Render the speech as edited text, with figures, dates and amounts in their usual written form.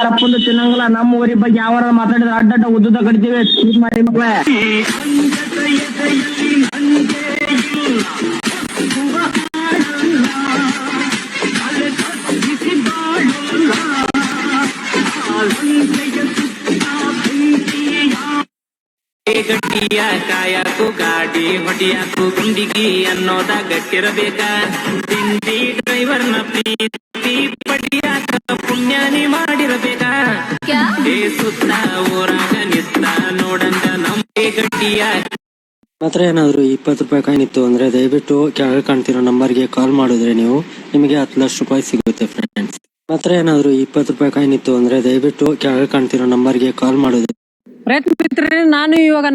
ಅಪ್ಪಂದು ತಿನ್ನಂಗಿಲ್ಲ. ನಮ್ಮ ಊರಿ ಬಗ್ಗೆ ಯಾವಾರ ಮಾತಾಡಿದ್ರೆ ಅಡ್ಡ ಉದ್ದುದ ಕಡಿತೀವಿ. ಮಾಡಿ ಮಕ್ಕಳೇ ಗಟ್ಟಿಯ ಕಾಯಕು ಗಾಡಿ ಹೊಡಿಯಾಕು ಗುಂಡಿಗಿ ಅನ್ನೋದ ಗಟ್ಟಿರಬೇಕ. ತಿಂಡಿ ಡ್ರೈವರ್ನ ಪ್ರೀತಿ ಪಡಿಯಾಕ ಪುಣ್ಯಾನಿ ಮಾಡಿರಬೇಕ. ಸುತ್ತ ಊರಾಗ ನಿತ್ತ ನೋಡಂಗ ನಮ್ಗೆ ಗಟ್ಟಿಯ. ಮಾತ್ರ ಏನಾದ್ರು 20 ರೂಪಾಯಿ ಕಾಯಿನ್ ಇತ್ತು ಅಂದ್ರೆ ದಯವಿಟ್ಟು ಕೆಳಗೆ ಕಾಣ್ತಿರೋ ನಂಬರ್ಗೆ ಕಾಲ್ ಮಾಡಿದ್ರೆ ನಿಮಗೆ 10 ಲಕ್ಷ ರೂಪಾಯಿ ಸಿಗುತ್ತೆ ಫ್ರೆಂಡ್ಸ್. ಮಾತ್ರ ಏನಾದ್ರು 20 ರೂಪಾಯಿ ಕಾಯಿನ್ ಇತ್ತು ಅಂದ್ರೆ ದಯವಿಟ್ಟು ಕೆಳಗೆ ಕಾಣ್ತಿರೋ ನಂಬರ್ಗೆ ಕಾಲ್ ಮಾಡಿದ್ರೆ ಪ್ರಯತ್ನ ನಾನು ಇವಾಗ